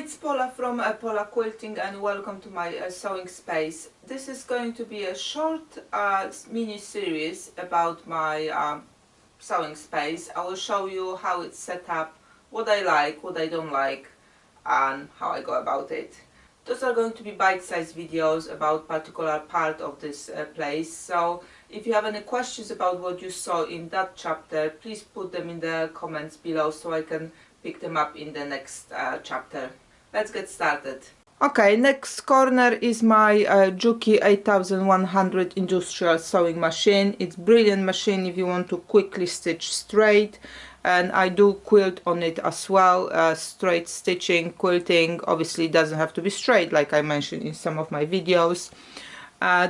it's Paula from Paula Quilting, and welcome to my sewing space. This is going to be a short mini series about my sewing space. I will show you how it's set up, what I like, what I don't like, and how I go about it. Those are going to be bite-sized videos about particular part of this place. So if you have any questions about what you saw in that chapter, please put them in the comments below so I can pick them up in the next chapter. Let's get started. Okay, next corner is my Juki 8100 industrial sewing machine. It's a brilliant machine if you want to quickly stitch straight, and I do quilt on it as well. Straight stitching, quilting, obviously it doesn't have to be straight like I mentioned in some of my videos.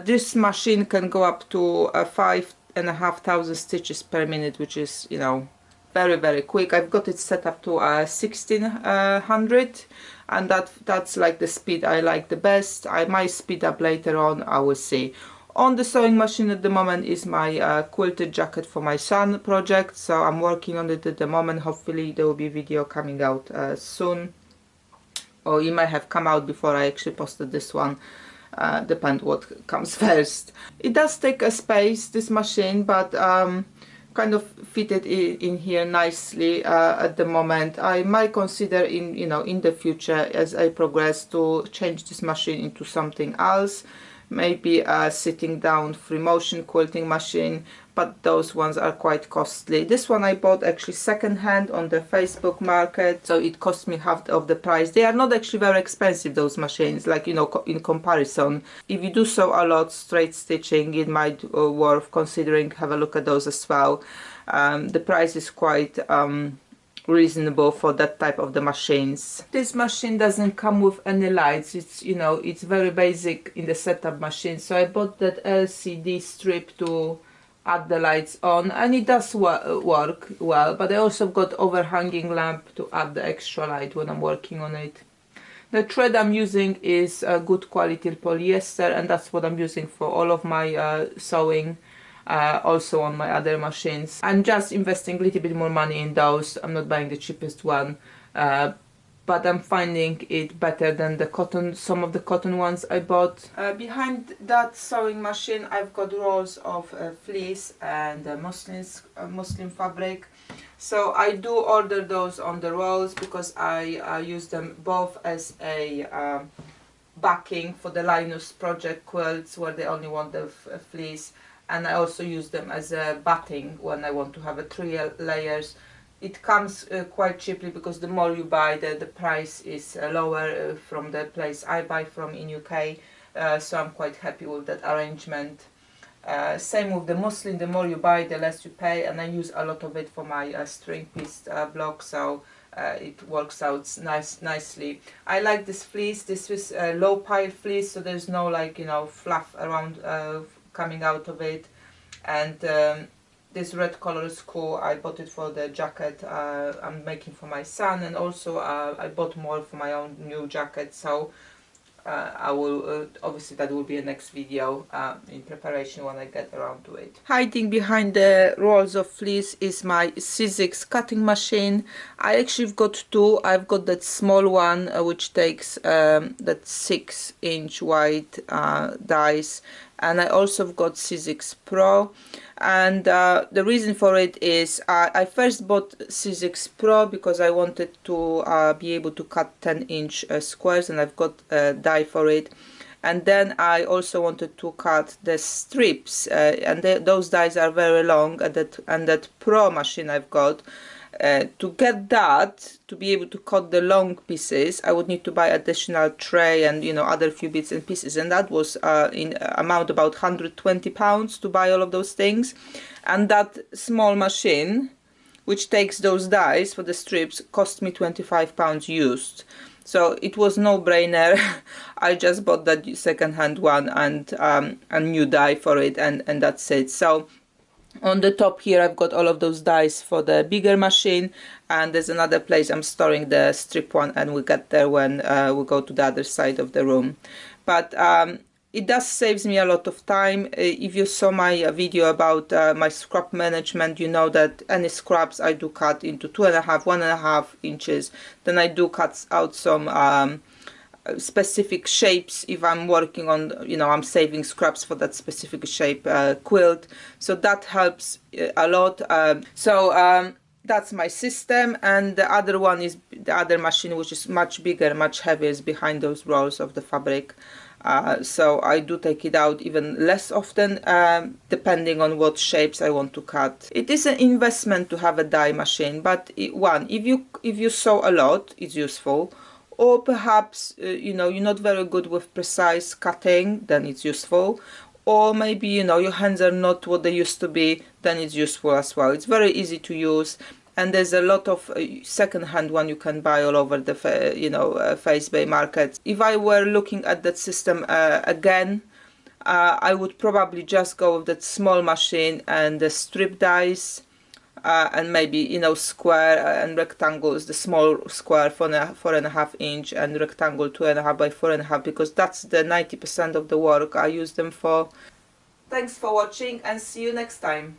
This machine can go up to 5,500 stitches per minute, which is, you know, very quick. I've got it set up to 1600, and that's like the speed I like the best. I might speed up later on, I will see. On the sewing machine at the moment is my quilted jacket for my son project, so I'm working on it at the moment. Hopefully there will be a video coming out soon, or it might have come out before I actually posted this one. Depend what comes first. It does take a space, this machine, but kind of fitted in here nicely at the moment. I might consider in the future, as I progress, to change this machine into something else, maybe a sitting down free motion quilting machine, but those ones are quite costly. This one I bought actually second hand on the Facebook market, so it cost me half of the price. They are not actually very expensive, those machines, like, you know, in comparison. If you do sew a lot straight stitching, it might worth considering. Have a look at those as well. The price is quite reasonable for that type of the machines. This machine doesn't come with any lights. It's, you know, it's very basic in the setup machine, so I bought that LCD strip to add the lights on, and it does work well, but I also got overhanging lamp to add the extra light when I'm working on it. The thread I'm using is good quality polyester, and that's what I'm using for all of my sewing. Also on my other machines. I'm just investing a little bit more money in those. I'm not buying the cheapest one, but I'm finding it better than the cotton, some of the cotton ones I bought. Behind that sewing machine I've got rolls of fleece and muslin fabric. So I do order those on the rolls because I use them both as a backing for the Linus project quilts where they only want the fleece, and I also use them as a batting when I want to have a 3 layers. It comes quite cheaply because the more you buy, the price is lower from the place I buy from in UK, so I'm quite happy with that arrangement. Same with the muslin, the more you buy the less you pay, and I use a lot of it for my string piece block, so it works out nicely. I like this fleece. This is low pile fleece, so there's no, like, you know, fluff around coming out of it, and this red color is cool. I bought it for the jacket I'm making for my son, and also I bought more for my own new jacket, so I will obviously that will be a next video in preparation when I get around to it. Hiding behind the rolls of fleece is my C6 cutting machine. I actually got two. I've got that small one which takes that 6-inch wide dies, and I also got C6 Pro, and the reason for it is I first bought C6 Pro because I wanted to be able to cut 10-inch squares, and I've got a die for it, and then I also wanted to cut the strips, and those dies are very long, and that Pro machine I've got, to get that, to be able to cut the long pieces, I would need to buy additional tray and, you know, other few bits and pieces, and that was in amount about £120 to buy all of those things. And that small machine which takes those dies for the strips cost me £25 used, so it was no brainer. I just bought that second-hand one and a new die for it, and that's it. So on the top here I've got all of those dies for the bigger machine, and there's another place I'm storing the strip one, and we'll get there when we go to the other side of the room. But it does saves me a lot of time. If you saw my video about my scrap management, you know that any scraps I do cut into 2.5, 1.5 inches. Then I do cut out some specific shapes if I'm working on, you know, I'm saving scraps for that specific shape quilt. So that helps a lot. That's my system, and the other one is the other machine, which is much bigger, much heavier, is behind those rolls of the fabric. So I do take it out even less often, depending on what shapes I want to cut. It is an investment to have a die machine, but if you sew a lot, it's useful. Or perhaps you know, you're not very good with precise cutting, then it's useful. Or maybe, you know, your hands are not what they used to be, then it's useful as well. It's very easy to use, and there's a lot of second-hand one you can buy all over the Facebook markets. If I were looking at that system again, I would probably just go with that small machine and the strip dies, and maybe, you know, square and rectangles, the small square 4.5 inch and rectangle 2.5 by 4.5, because that's the 90% of the work I use them for. Thanks for watching, and see you next time.